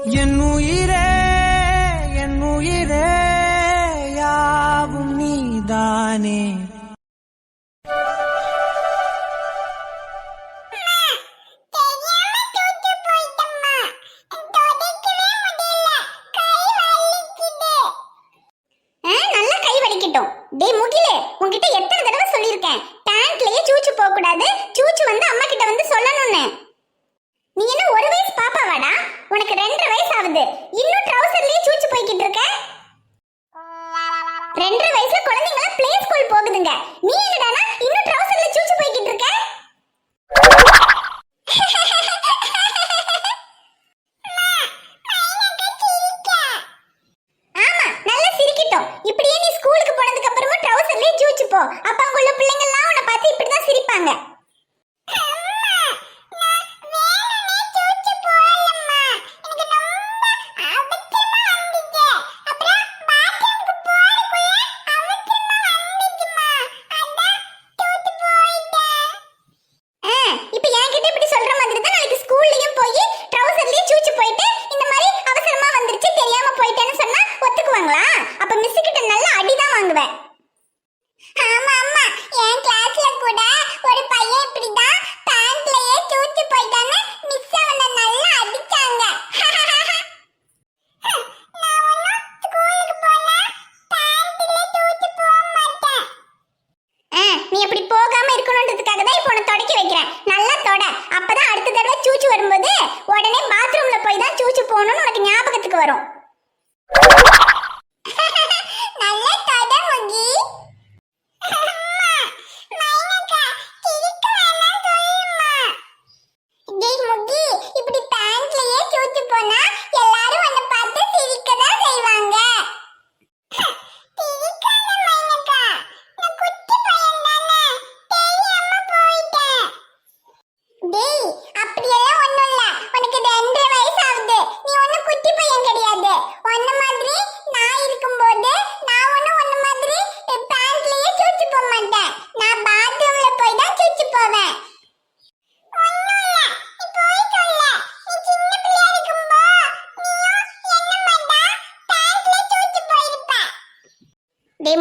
என் உயிரே யாவும் நீதானே. உன்கிட்ட எத்தனை தடவை சொல்லிருக்கேன், பேண்ட்லயே சூச்சு போக கூடாது, சூச்சு வந்து அம்மா கிட்ட வந்து சொல்லணும்னு. நீ என்ன ஒரு வயசு பாப்பாவாடா? உனக்கு 2.5 வயசு ஆகுது, இன்னும் ட்ரவுசர்லயே சூச்சு போய்கிட்டு இருக்க. 2.5 வயசுல குழந்தைங்க ப்ளே ஸ்கூல் போகுதுங்க, நீ என்னடானா இன்னும் ட்ரவுசர்ல சூச்சு போய்கிட்டு இருக்க? ஆமா, நல்லா சிரிக்கட்டும். இப்படியே நீ ஸ்கூலுக்கு போனதுக்கு அப்புறமா ட்ரவுசர்லயே சூச்சு போ, அப்ப அங்க உள்ள பிள்ளைங்க எல்லாம் உன்னை பார்த்து இப்படிதான் சிரிப்பாங்க. அப்பதான் அடுத்த தடவை சூச்சு வரும்போது உடனே பாத்ரூம்ல போய் தான் சூச்சு போகணும்னு உனக்கு ஞாபகத்துக்கு வரும். நல்ல தட முகி. முகி, இப்படி பேண்ட்லயே சூச்சு போனா எல்லாரும் உன்னை பார்த்து சிரிக்க தான் செய்வாங்க.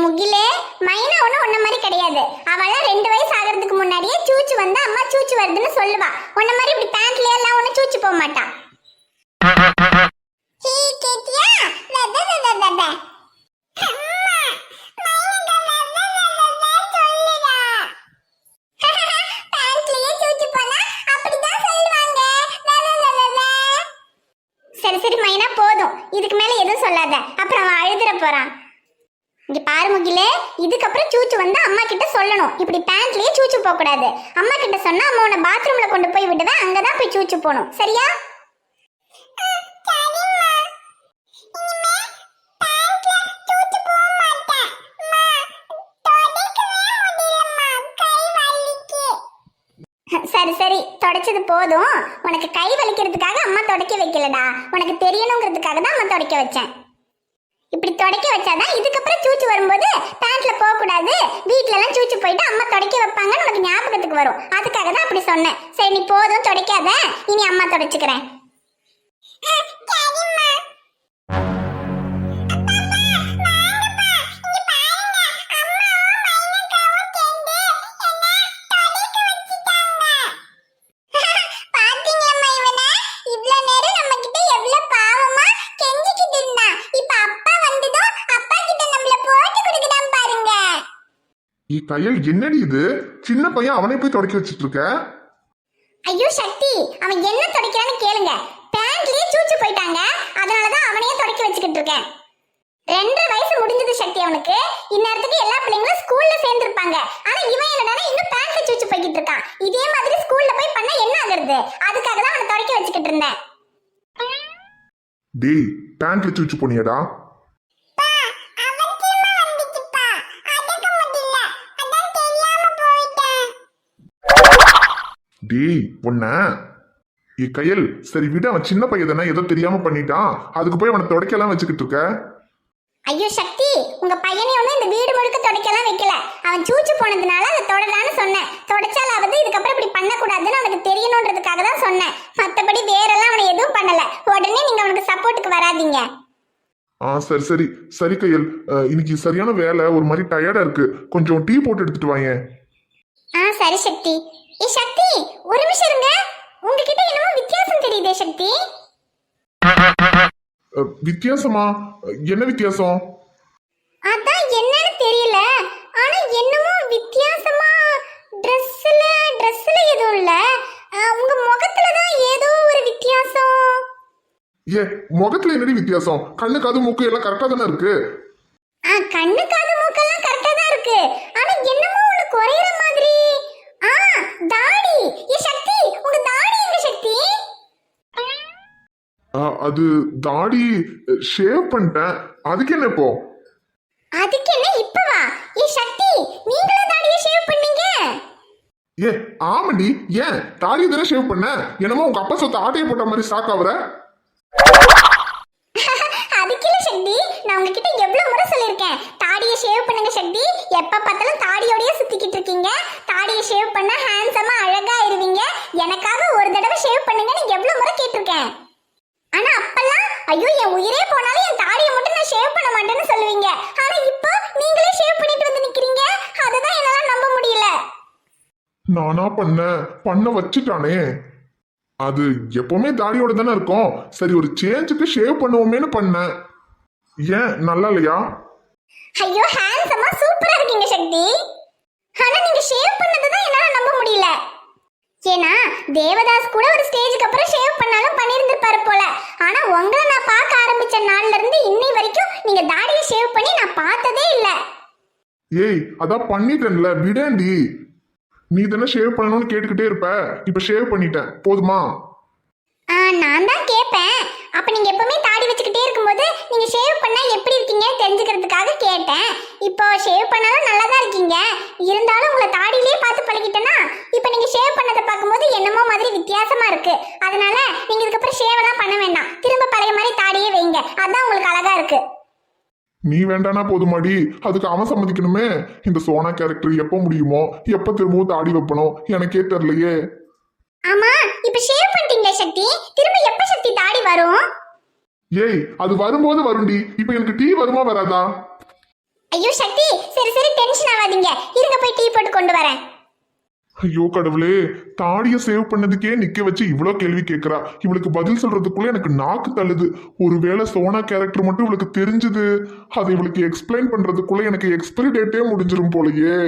முகிலே, மைனா ஒன்னும் உன்ன மாதிரி கிடையாது. அவளா 2 வயசு ஆகிறதுக்கு முன்னாடியே சூச்சு வந்து அம்மா சூச்சு வருதுன்னு சொல்லுவா. உன்ன மாதிரி இப்படி பேண்ட்ல எல்லாம் ஒன்னும் சூச்சு போக மாட்டா. சரி சரி மைனா, போதும், இதுக்கு மேல எதுவும் சொல்லாத, அப்புறம் அவன் அழுதுற போறான். இங்க பாரு முகிலே, இதுக்கப்புறம் சூச்சு வந்து அம்மா கிட்ட சொல்லணும். இப்படி பேண்ட்லயே சூச்சு போக கூடாது. அம்மா கிட்ட சொன்னா அம்மா உன்னை பாத்ரூம்ல கொண்டு போய் விடுவேன், அங்கதான் போய் சூச்சு போகணும். சரியா? சரி சரி, தொடச்சது போதும். உனக்கு கை வலிக்கிறதுக்காக அம்மா தொடக்க வைக்கலடா, உனக்கு தெரியணுங்கிறதுக்காக தான் அம்மா தொடக்க வச்சேன். இப்படி தொடக்க வச்சாதான் இதுக்கப்புறம் சூச்சு வரும்போது பேண்ட்ல போக கூடாது, வீட்ல எல்லாம் சூச்சு போயிட்டு அம்மா தொடக்க வைப்பாங்கன்னு உனக்கு ஞாபகத்துக்கு வரும். அதுக்காக தான் அப்படி சொன்னேன். சரி, நீ போதும், தொடக்காத, இனி அம்மா தொடச்சுக்கிறேன். கையில் என்னடி இது? சின்ன பையன், அவனை போய் தொடக்க வச்சிட்டு இருக்க. ஐயோ சக்தி, அவன் என்ன தொடக்கிறான்னு கேளுங்க. பேண்ட்லயே சூச்சு போயிட்டாங்க, அதனாலதான் அவனையே தொடக்க வச்சுக்கிட்டு இருக்கேன். 2.5 வயசு முடிஞ்சது சக்தி அவனுக்கு. இந்நேரத்துக்கு எல்லா பிள்ளைங்களும் ஸ்கூல்ல சேர்ந்துருப்பாங்க. ஆனா இவன் என்னடானா இன்னும் பேண்ட்ல சூச்சு போய்கிட்டு இருக்கான். இதே மாதிரி ஸ்கூல்ல போய் பண்ணா என்ன ஆகுறது? அதுக்காக தான் அவனை தொடக்க வச்சுக்கிட்டு இருந்தேன். டேய், பேண்ட்ல சூச்சு போனியடா? டேய் பொண்ண, கையல், சரி விட, அவன் சின்ன பையன் தானே, ஏதோ தெரியாம பண்ணிட்டான், அதுக்கு போய் அவனை தொடக்கலாம் வச்சுக்கிட்டு இருக்க. ஐயோ சக்தி, உங்க பையனை ஒண்ணு இந்த வீடு முழுக்க தொடக்கலாம் வைக்கல. அவன் சூச்சு போனதுனால அதை தொடலான்னு சொன்னேன். தொடச்சாலாவது இதுக்கப்புறம் இப்படி பண்ணக்கூடாதுன்னு அவனுக்கு தெரியணுன்றதுக்காக தான் சொன்னேன். மற்றபடி வேறெல்லாம் அவனை எதுவும் பண்ணல. உடனே நீங்க அவனுக்கு பண்ணாதீங்க. சரி சரி சரி கையல், இன்னைக்கு சரியான வேலை, ஒரு மாதிரி டயர்டா இருக்கு, கொஞ்சம் டீ போட்டு எடுத்துட்டு வாங்க. சரி சக்தி. சக்தி ஒரு நிமிஷம் இருங்க, உங்ககிட்ட என்னமோ வித்தியாசம் தெரியுதே சக்தி. வித்தியாசமா? என்ன வித்தியாசம்? அதான் என்னன்னு தெரியல, ஆனா என்னமோ வித்தியாசமா ட்ரெஸ்ல எதுவும் இல்ல, உங்க முகத்துல தான் ஏதோ ஒரு வித்தியாசம். முகத்துல என்னடி வித்தியாசம்? கண்ணு காது மூக்கு எல்லாம் கரெக்டா தானே இருக்கு. கண்ணு காது மூக்கெல்லாம் கரெக்டா தான் இருக்கு, ஆனா என்னமோ ஒண்ணு குறையற மாதிரி. தாடி. சக்தி உங்க தாடி எங்க சக்தி? அது தாடி ஷேவ் பண்ணிட்டேன், அதுக்கு என்ன இப்போ? அதுக்கு என்ன இப்பவா? சக்தி நீங்களே தாடியை ஷேவ் பண்ணீங்க? ஆமாடி, ஏன் தாடி தானே ஷேவ் பண்ண, என்னமோ உங்க அப்பா சொத்த ஆட்டையை போட்ட மாதிரி சாக்காவற. அதுக்கு இல்ல சக்தி, நான் உங்ககிட்ட எவ்வளவு முறை சொல்லிருக்கேன் தாடியை ஷேவ் பண்ணுங்க சக்தி, எப்ப பார்த்தாலும் தாடியோடயே சுத்திக்கிட்டு இருக்கீங்க, தாடியை ஷேவ் பண்ணா ஹேண்ட்ஸமா அழகா இருவீங்க, எனக்காக ஒரு தடவை ஷேவ் பண்ணுங்கன்னு எவ்வளவு முறை கேட்டிருக்கேன். ஆனா அப்பெல்லாம் ஐயோ என் உயிரே போனாலும் என் தாடியை மட்டும் நான் ஷேவ் பண்ண மாட்டேன்னு சொல்லுவீங்க, ஆனா இப்போ நீங்களே ஷேவ் பண்ணிட்டு வந்து நிக்கிறீங்க, அதுதான் என்னால நம்ப முடியல. நானா பண்ண வச்சுட்டானே, அது எப்பவுமே தாடியோட தானே இருக்கும், சரி ஒரு சேஞ்சுக்கு ஷேவ் பண்ணுவோமேனு பண்ணேன். ஏன் நல்லா இல்லையா? ஐயோ ஹேண்ட்ஸமா சூப்பரா இருக்கீங்க சக்தி, ஆனா நீங்க ஷேவ் பண்ணதுதான் என்னால நம்ப முடியல. ஏன்னா தேவதாஸ் கூட ஒரு ஸ்டேஜுக்கு அப்புறம் ஷேவ் பண்ணாலும் பண்ணியிருந்திருப்பாரு போல, ஆனா உங்களை நான் பார்க்க ஆரம்பிச்ச நாள்ல இருந்து இன்னை வரைக்கும் நீங்க தாடியை ஷேவ் பண்ணி நான் பார்த்ததே இல்ல. அதான் பண்ணிட்டேன்ல, விடேண்டி. நீ தானே ஷேவ் பண்ணணும்னு கேட்டுக்கிட்டே இருப்ப, இப்ப ஷேவ் பண்ணிட்டேன், போதுமா? நான் தான் கேட்பேன், அப்ப நீங்க எப்பவுமே தாடி வச்சுக்கிட்டே இருக்கும்போது நீங்க ஷேவ் பண்ணா எப்படி இருக்கீங்க தெரிஞ்சுக்கிறதுக்காக கேட்டேன். இப்போ ஷேவ் பண்ணாலும் நல்லா தான் இருக்கீங்க, இருந்தாலும் உங்களை தாடியிலேயே பார்த்து பழகிட்டேன்னா இப்போ நீங்க ஷேவ் பண்ணதை பார்க்கும்போது என்னமோ மாதிரி வித்தியாசமா இருக்கு, அதனால நீங்க இதுக்கப்புறம் ஷேவ் எல்லாம் பண்ண வேண்டாம், திரும்ப பழைய மாதிரி தாடியே வைங்க, அதான் உங்களுக்கு அழகா இருக்கு. நீ வேண்டானா போதுமாடி, அதுக்கு அவன் சம்மதிக்கணுமே. இந்த சோனா கேரக்டர் எப்போ முடியுமோ, எப்ப திரும்பவும் தாடி வைப்பணும் எனக்கே தெரியலையே. ஆமா இப்ப ஷேவ் பண்ணிட்டீங்களே சக்தி, திரும்ப எப்ப சக்தி தாடி வரும்? அது வரும்போது வரும்டி, இப்ப எனக்கு டீ வருமா வராதா? ஐயோ சக்தி சரி சரி டென்ஷன் ஆகாதீங்க, இருங்க போய் டீ போட்டு கொண்டு வரேன். ஐயோ கடவுளே, தாடிய சேவ் பண்ணதுக்கே நிக்க வச்சு இவ்வளோ கேள்வி கேட்கறா, இவளுக்கு பதில் சொல்றதுக்குள்ள எனக்கு நாக்கு தள்ளுது. ஒருவேளை சோனா கேரக்டர் மட்டும் இவளுக்கு தெரிஞ்சது, அதை இவளுக்கு எக்ஸ்பிளைன் பண்றதுக்குள்ள எனக்கு எக்ஸ்பைரி டேட்டே முடிஞ்சிரும் போலயே.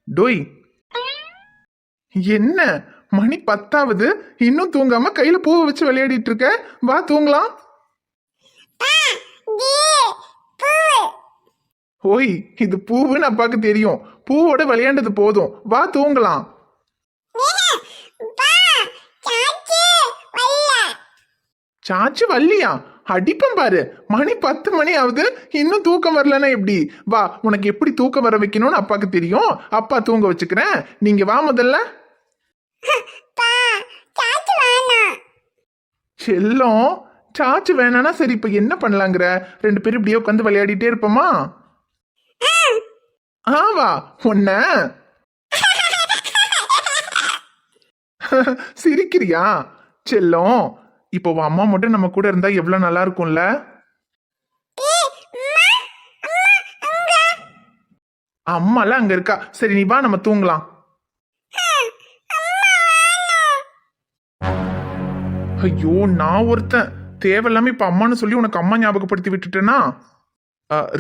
டோய், என்ன மணி 10ஆவது, இன்னும் தூங்காம கையில பூவை வச்சு விளையாடிட்டு இருக்க, வா தூங்கலாம். ஓய், இது பூவுன்னு அப்பாக்கு தெரியும், பூவோட விளையாண்டது போதும், வா தூங்கலாம். சாச்சு வள்ளியா? அடிப்பம் பாரு, மணி 10 மணி ஆகுது, இன்னும் தூக்கம் வரலன்னா எப்படி? வா, உனக்கு எப்படி தூக்கம் வர வைக்கணும்னு அப்பாக்கு தெரியும், அப்பா தூங்க வச்சுக்கிறேன், நீங்க வா முதல்ல. செல்லம், சாச்சு வேணானா சரி, இப்ப என்ன பண்ணலாங்கிற? 2 பேரும் இப்படியே உட்காந்து விளையாடிட்டே இருப்போமா? வா உன்ன. சிரிக்கிறியா செல்லம்? இப்போ அம்மா மட்டும் நம்ம கூட இருந்தா எவ்வளவு நல்லா இருக்கும்ல. அம்மாலாம் அங்க இருக்கா, சரி நீ வா நம்ம தூங்கலாம். ஐயோ, நான் ஒருத்தன் தேவையில்லாம இப்ப அம்மான்னு சொல்லி உனக்கு அம்மா ஞாபகப்படுத்தி விட்டுட்டேனா?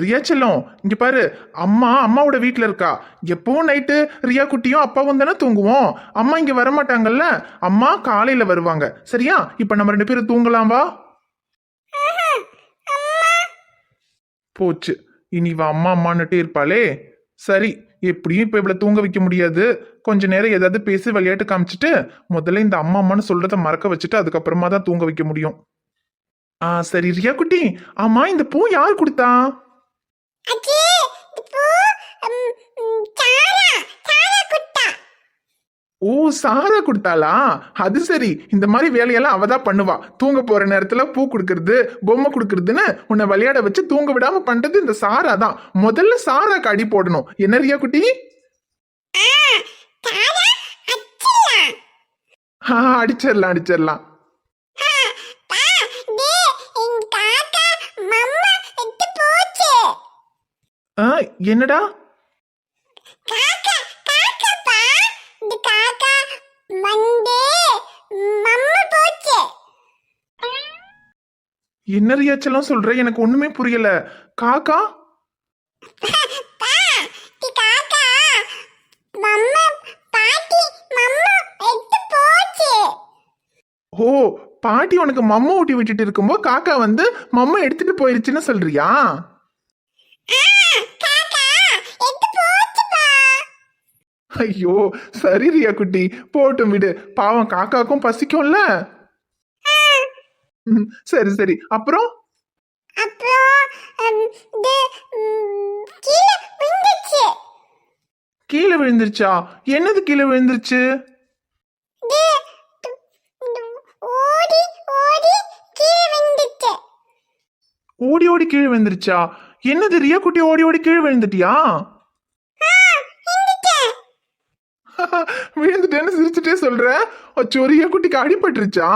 ரியா செல்லம், இங்க பாரு, அம்மாவோட வீட்டுல இருக்கா. எப்பவும் நைட்டு ரியா குட்டியும் அப்பாவும் தானே தூங்குவோம், அம்மா இங்க வரமாட்டாங்கல்ல, அம்மா காலையில வருவாங்க, சரியா? இப்ப நம்ம 2 பேரும் தூங்கலாம், வா. போச்சு, இனி அம்மா அம்மான்னுட்டே இருப்பாளே. சரி, எப்படியும் இப்ப இவ்வளவு தூங்க வைக்க முடியாது, கொஞ்ச நேரம் ஏதாவது பேசி விளையாட்டு காமிச்சிட்டு முதல்ல இந்த அம்மா அம்மான்னு சொல்றத மறக்க வச்சுட்டு அதுக்கப்புறமா தான் தூங்க வைக்க முடியும். சரி ரியா குட்டி, ஆமா இந்த பூ யார் கொடுத்தா? ஓ, சாரா கொடுத்தாளா? அது சரி, இந்த மாதிரி வேலையெல்லாம் அவதான் பண்ணுவா. தூங்க போற நேரத்துல பூ கொடுக்கறது, பொம்மை கொடுக்கறதுன்னு உன்னை விளையாட வச்சு தூங்க விடாம பண்றது இந்த சாரா தான். முதல்ல சாராக்கு அடி போடணும், என்ன ரியா குட்டி? அடிச்சிடலாம் அடிச்சிடலாம். என்னடா என்ன ரியாச்செல்லாம் சொல்ற? எனக்கு ஒண்ணுமே புரியல. காக்கா ஓ, பாட்டி உனக்கு மம்மா ஊட்டி விட்டுட்டு இருக்கும்போது காக்கா வந்து மம்மா எடுத்துட்டு போயிருச்சுன்னு சொல்றியா? ஐயோ சரி ரியா குட்டி, போட்டும் விடு, பாவம் காக்காக்கும் பசிக்கும்ல. சரி சரி, அப்புறம் கீழே விழுந்துருச்சா? என்னது கீழே விழுந்துருச்சு? ஓடி ஓடி கீழே விழுந்துருச்சா? என்னது ரியா குட்டி, ஓடி ஓடி கீழே விழுந்துட்டியா? விழுந்துட்டேன்னு சிரிச்சுட்டே சொல்ற. அச்சோ, ரியா குட்டிக்கு அடிபட்டுருச்சா?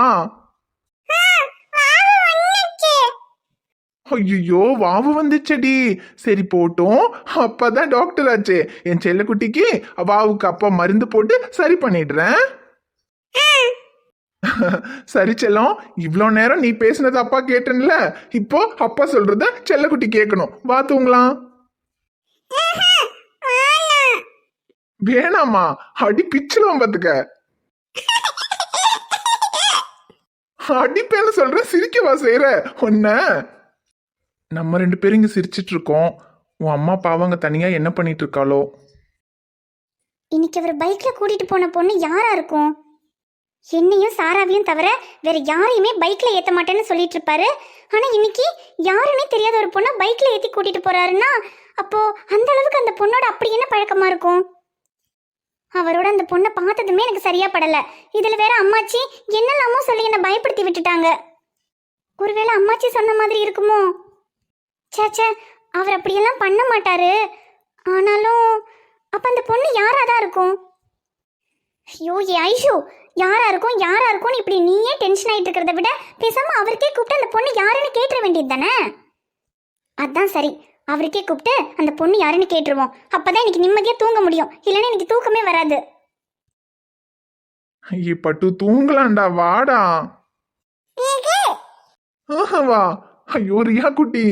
ஐயோ, வாவு வந்துச்சடி. சரி போட்டும், அப்பதான் டாக்டர் ஆச்சு. என் செல்ல குட்டிக்கு வாவுக்கு அப்பா மருந்து போட்டு சரி பண்ணிடுறேன். சரி செல்லம், இவ்வளோ நேரம் நீ பேசுனது அப்பா கேட்டேன்ல, இப்போ அப்பா சொல்றத செல்லக்குட்டி கேட்கணும். வா தூங்கலாம். வேணாமா, அடி பிச்சிருவோம் பாத்துக்க. அடிப்பேன்னு சொல்ற, சிரிக்கவா செய்யற ஒன்ன? நம்ம ரெண்டு பேரும் இங்க சிரிச்சிட்டு இருக்கோம். உன் அம்மா பாவங்க தனியா என்ன பண்ணிட்டு இருக்காளோ? இன்னைக்கு அவர் பைக்ல கூட்டிட்டு போன பொண்ணு யாரா இருக்கும்? என்னையும் சாராவையும் தவிர வேற யாரையுமே பைக்ல ஏத்த மாட்டேன்னு சொல்லிட்டு இருப்பாரு. ஆனா இன்னைக்கு யாருன்னே தெரியாத ஒரு பொண்ணை பைக்ல ஏத்தி கூட்டிட்டு போறாருன்னா, அப்போ அந்த அளவுக்கு அந்த பொண்ணோட அப்படி என்ன பழக்கமா இருக்கும்? அவரோட அந்த பொண்ணை பார்த்ததுமே எனக்கு சரியா படல. இதுல வேற அம்மாச்சி என்னெல்லாமோ சொல்லி என்னை பயப்படுத்தி விட்டுட்டாங்க. ஒருவேளை அம்மாச்சி சொன்ன மாதிரி இருக்குமோ? சேச்சே, அவர் அப்படியெல்லாம் பண்ண மாட்டாரு. ஆனாலும் அப்ப அந்த பொண்ணு யாராதான் இருக்கும்? ஐயோ ஐஷு, யாரா இருக்கும் யாரா இருக்கும்னு இப்படி நீயே டென்ஷன் ஆயிட்டு இருக்கிறத விட பேசாம அவருக்கே கூப்பிட்டு அந்த பொண்ணு யாருன்னு கேட்டுற வேண்டியது தானே? அதான் சரி, அவருக்கே கூப்பிட்டு அந்த பொண்ணு யாருன்னு கேட்டுருவோம். அப்பதான் எனக்கு நிம்மதியா தூங்க முடியும். இல்லைன்னா எனக்கு தூக்கமே வராது. பட்டு தூங்கலாண்டா, வாடா. வா. ஐயோ ரியா குட்டி,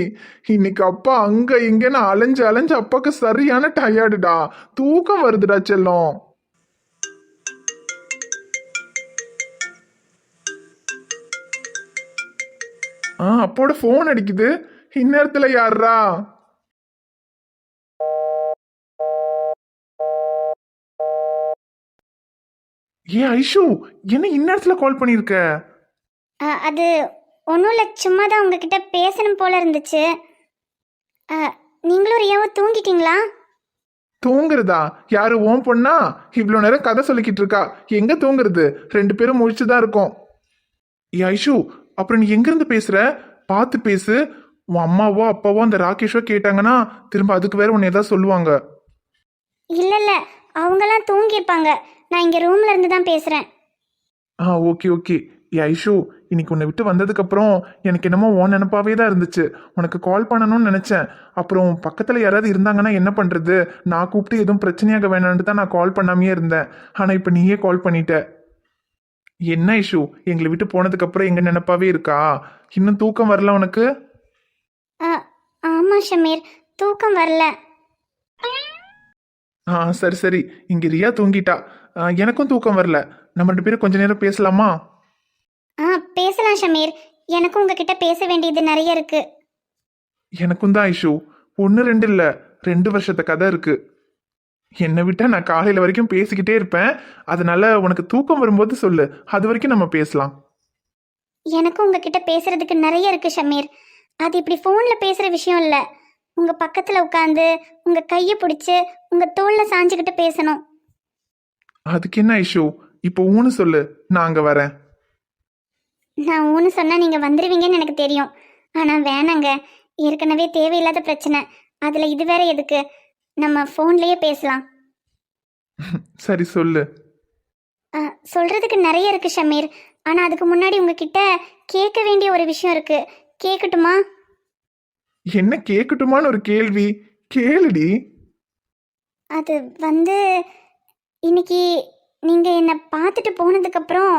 இன்னைக்கு அப்பா அங்க இங்கன்னு அலைஞ்சு அலைஞ்சு அப்பாக்கு சரியான டயர்டுடா. தூக்கம் வருதுடா செல்லம். அப்போட போன் அடிக்குது. இந்நேரத்துல யாரா? ஏன் ஐஷு, என்ன இந்நேரத்துல கால் பண்ணிருக்க? அது ஒன்றும் இல்லை, சும்மா தான் உங்ககிட்ட பேசணும் போல இருந்துச்சு. நீங்களும் ரியாவும் தூங்கிட்டீங்களா? தூங்குறதா? யாரு ஓம் பொண்ணா? இவ்வளோ நேரம் கதை சொல்லிக்கிட்டு இருக்கா. எங்க தூங்குறது? ரெண்டு பேரும் முழிச்சுதான் இருக்கோம். ஏ ஐஷு, அப்புறம் நீ எங்கிருந்து பேசுற? பார்த்து பேசு. உன் அம்மாவோ அப்பாவோ அந்த ராகேஷோ கேட்டாங்கன்னா திரும்ப அதுக்கு வேற உன்னை ஏதாவது சொல்லுவாங்க. இல்ல இல்ல, அவங்கெல்லாம் தூங்கியிருப்பாங்க. நான் இங்க ரூம்ல இருந்து தான் பேசுறேன். Okay okay. ஏ ஐஷு, இன்னைக்கு உன்னை விட்டு வந்ததுக்கு அப்புறம் எனக்கு என்னமோ உன் நினப்பாவே தான் இருந்துச்சு. உனக்கு கால் பண்ணணும்னு நினைச்சேன். அப்புறம் பக்கத்துல யாராவது இருந்தாங்கன்னா என்ன பண்றது? நான் கூப்பிட்டு எதுவும் பிரச்சனையாக வேணான்ட்டு தான் நான் கால் பண்ணாமையே இருந்தேன். ஆனா இப்ப நீயே கால் பண்ணிட்ட. என்ன ஐஷு, எங்களை விட்டு போனதுக்கு அப்புறம் எங்க நினைப்பாவே இருக்கா? இன்னும் தூக்கம் வரல உனக்கு? ஆமா ஷமீர், தூக்கம் வரல. சரி சரி, இங்க ரியா தூங்கிட்டா. எனக்கும் தூக்கம் வரல. நம்ம ரெண்டு பேரும் கொஞ்ச நேரம் பேசலாமா? பேசலாம் ஷமீர். எனக்கும் உங்ககிட்ட பேச வேண்டியது நிறைய இருக்கு. எனக்கும் தான் ஐஷு. 1 2 இல்ல, 2 வருஷத்து கதை இருக்கு. என்னை விட்டா நான் காலையில வரைக்கும் பேசிக்கிட்டே இருப்பேன். அதனால உனக்கு தூக்கம் வரும்போது சொல்லு, அது வரைக்கும் நம்ம பேசலாம். எனக்கும் உங்ககிட்ட பேசுறதுக்கு நிறைய இருக்கு ஷமீர். அது இப்படி ஃபோன்ல பேசுற விஷயம் இல்ல. உங்க பக்கத்துல உட்காந்து உங்க கையை பிடிச்சு உங்க தோல்ல சாஞ்சுக்கிட்டு பேசணும். அதுக்கு என்ன ஐஷு, இப்போ ஊன்னு சொல்லு, நான் அங்க வரேன். நான் ஊன்னு சொன்னா நீங்க வந்துருவீங்கன்னு எனக்கு தெரியும். ஆனா வேணாங்க, ஏற்கனவே தேவையில்லாத பிரச்சனை. அதுல இது வேற எதுக்கு? நம்ம ஃபோன்லயே பேசலாம். சரி சொல்லு. சொல்றதுக்கு நிறைய இருக்கு ஷமீர். ஆனா அதுக்கு முன்னாடி உங்ககிட்ட கேட்க வேண்டிய ஒரு விஷயம் இருக்கு. கேட்கட்டுமா? என்ன கேட்கட்டுமான்னு ஒரு கேள்வி? கேளுடி. அது வந்து இன்னைக்கு நீங்க என்னை பார்த்துட்டு போனதுக்கப்புறம்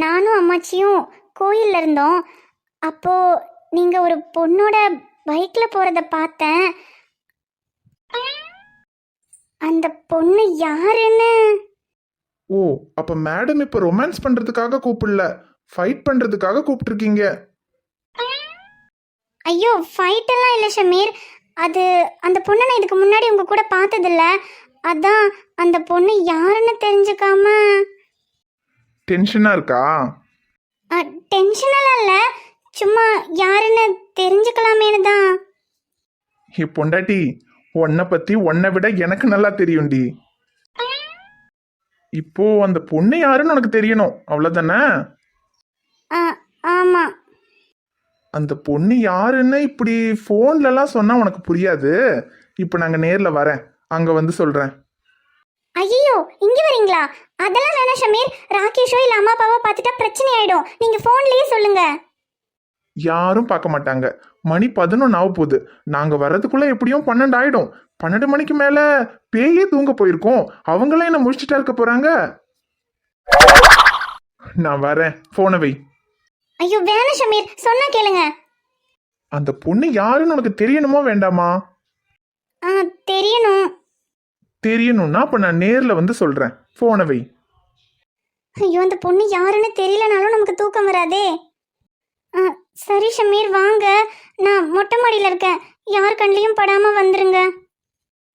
நானும் அம்மாச்சியும் கோயில்ல இருந்தோம். அப்போ நீங்க ஒரு பொண்ணோட பைக்ல போறத பார்த்தேன். அந்த பொண்ணு யாருன்னு? ஓ, அப்ப மேடம் இப்ப ரொமான்ஸ் பண்றதுக்காக கூப்பிடல, ஃபைட் பண்றதுக்காக கூப்பிட்டுருக்கீங்க. ஐயோ, ஃபைட் எல்லாம் இல்லை ஷமீர். அது அந்த பொண்ணை நான் இதுக்கு முன்னாடி உங்க கூட பார்த்ததில்ல. அதான் அந்த பொண்ணு யாருன்னு தெரிஞ்சுக்காம. டென்ஷனா இருக்கா? டென்ஷனெல்லாம் இல்லை, சும்மா யாருன்னு தெரிஞ்சுக்கலாமேனு தான். ஏ பொண்டாட்டி, உன்னை பத்தி உன்னை விட எனக்கு நல்லா தெரியும்டி. இப்போ அந்த பொண்ணு யாருன்னு உனக்கு தெரியணும், அவ்வளவுதானே? ஆமாம். அந்த பொண்ணு யாருன்னு இப்படி ஃபோன்லலாம் சொன்னா உனக்கு புரியாது. இப்போ நாங்கள் நேரில் வரேன், அங்கே வந்து சொல்கிறேன். ஐயோ, இங்கே வரீங்களா? அதெல்லாம் வேணாம் ஷமீர். ராகேஷோ இல்லை அம்மா அப்பாவோ பார்த்துட்டா பிரச்சனை ஆயிடும். நீங்கள் ஃபோன்லேயே சொல்லுங்க. யாரும் பார்க்க மாட்டாங்க. மணி 11 ஆக போகுது. நாங்கள் வர்றதுக்குள்ளே எப்படியும் 12 ஆகிடும். 12 மணிக்கு மேலே பேயே தூங்க போயிருக்கோம். அவங்களாம் என்ன முடிச்சுட்டா இருக்க போகிறாங்க. நான் வரேன், ஃபோனை வை. ஐயோ வேணாம் ஷமீர், சொன்னா கேளுங்க. அந்த பொண்ணு யாருன்னு உனக்கு தெரியணுமோ வேண்டாமா? தெரியணும். தெரியணும்னா அப்போ நான் நேரில் வந்து சொல்கிறேன். ஃபோனை வை. ஐயோ, அந்த பொண்ணு யாருன்னு தெரியலனாலும் நமக்கு தூக்கம் வராதே. சரி ஷமீர், வாங்க. நான் மொட்டை மாடியில் இருக்கேன். யார் கண்ணிலையும் படாமல் வந்துருங்க.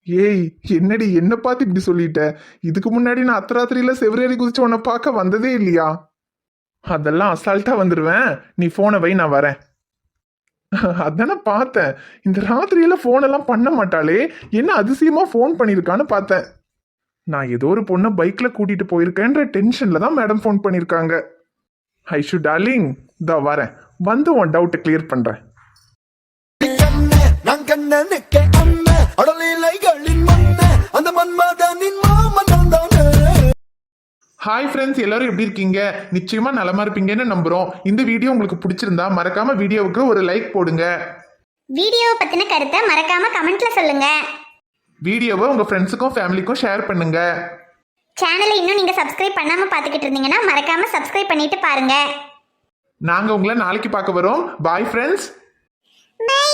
ஏய், என்னடி என்ன பார்த்து இப்படி சொல்லிட்ட? இதுக்கு முன்னாடி நான் அர்த்தராத்திரியில செவ்வரேறி குதிச்சு உன்னை பார்க்க வந்ததே இல்லையா? அதெல்லாம் அசால்ட்டா வந்துடுவேன். நீ ஃபோனை வை, நான் வரேன். அதானே பார்த்தேன். இந்த ராத்திரியில ஃபோனெல்லாம் பண்ண மாட்டாளே, என்ன அதிசயமா ஃபோன் பண்ணியிருக்கான்னு பார்த்தேன். நான் ஏதோ ஒரு பொண்ணை பைக்ல கூட்டிட்டு போயிருக்கேன்ற டென்ஷன்ல தான் மேடம் ஃபோன் பண்ணியிருக்காங்க. ஐஷு டார்லிங், இதோ வரேன். வந்து உன் டவுட்டை கிளியர் பண்றேன். ஹாய் ஃப்ரெண்ட்ஸ், எல்லாரும் எப்படி இருக்கீங்க? நிச்சயமா நலமா இருப்பீங்கன்னு நம்புறோம். இந்த வீடியோ உங்களுக்கு பிடிச்சிருந்தா மறக்காம வீடியோவுக்கு ஒரு லைக் போடுங்க. வீடியோவை பத்தின கருத்தை மறக்காம கமெண்ட்ல சொல்லுங்க. வீடியோவை உங்க ஃப்ரெண்ட்ஸுக்கும் ஃபேமிலிக்கும் ஷேர் பண்ணுங்க. சேனலை இன்னும் நீங்க சப்ஸ்கிரைப் பண்ணாம பார்த்துக்கிட்டு இருந்தீங்கன்னா மறக்காம சப்ஸ்கிரைப் பண்ணிட்டு பாருங்க. நாங்க உங்களை நாளைக்கு பார்க்க வரோம். Bye friends. பை.